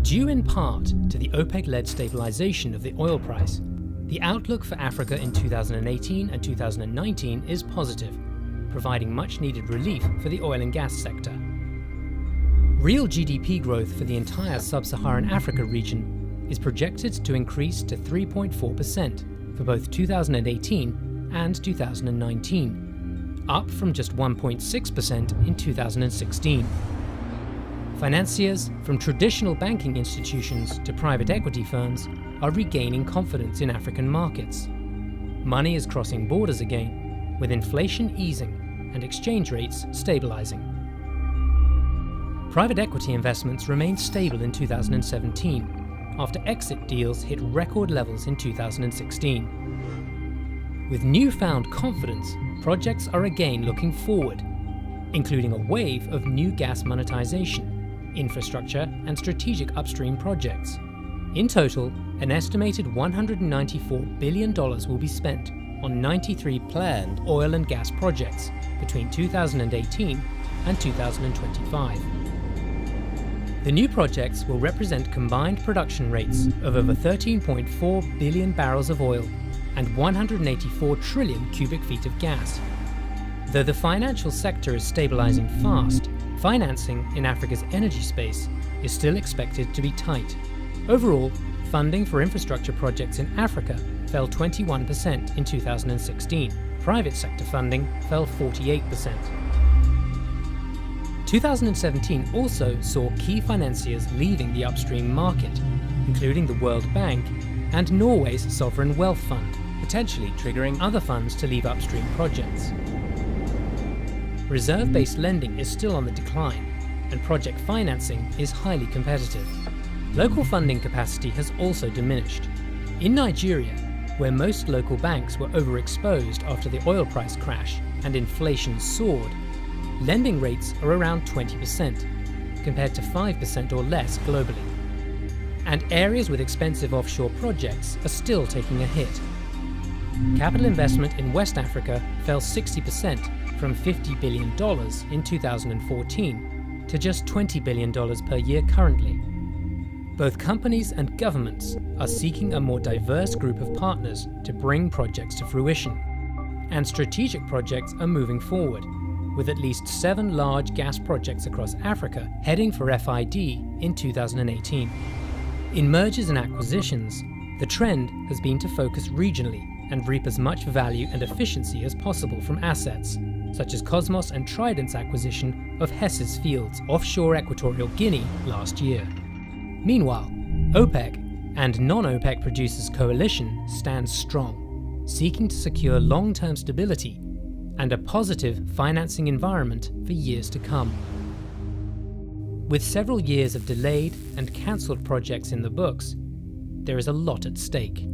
Due in part to the OPEC-led stabilization of the oil price, the outlook for Africa in 2018 and 2019 is positive, providing much-needed relief for the oil and gas sector. Real GDP growth for the entire sub-Saharan Africa region is projected to increase to 3.4% for both 2018 and 2019, up from just 1.6% in 2016. Financiers, from traditional banking institutions to private equity firms, are regaining confidence in African markets. Money is crossing borders again, with inflation easing and exchange rates stabilizing. Private equity investments remained stable in 2017, after exit deals hit record levels in 2016. With newfound confidence, projects are again looking forward, including a wave of new gas monetization, infrastructure and strategic upstream projects. In total, an estimated $194 billion will be spent on 93 planned oil and gas projects between 2018 and 2025. The new projects will represent combined production rates of over 13.4 billion barrels of oil and 184 trillion cubic feet of gas. Though the financial sector is stabilizing fast, financing in Africa's energy space is still expected to be tight. Overall, funding for infrastructure projects in Africa fell 21% in 2016. Private sector funding fell 48%. 2017 also saw key financiers leaving the upstream market, including the World Bank and Norway's Sovereign Wealth Fund, potentially triggering other funds to leave upstream projects. Reserve-based lending is still on the decline, and project financing is highly competitive. Local funding capacity has also diminished. In Nigeria, where most local banks were overexposed after the oil price crash and inflation soared, lending rates are around 20%, compared to 5% or less globally. And areas with expensive offshore projects are still taking a hit. Capital investment in West Africa fell 60% from $50 billion in 2014 to just $20 billion per year currently. Both companies and governments are seeking a more diverse group of partners to bring projects to fruition. And strategic projects are moving forward, with at least 7 large gas projects across Africa heading for FID in 2018. In mergers and acquisitions, the trend has been to focus regionally and reap as much value and efficiency as possible from assets, such as Cosmos and Trident's acquisition of Hess's fields offshore Equatorial Guinea last year. Meanwhile, OPEC and non-OPEC producers coalition stands strong, seeking to secure long-term stability and a positive financing environment for years to come. With several years of delayed and cancelled projects in the books, there is a lot at stake.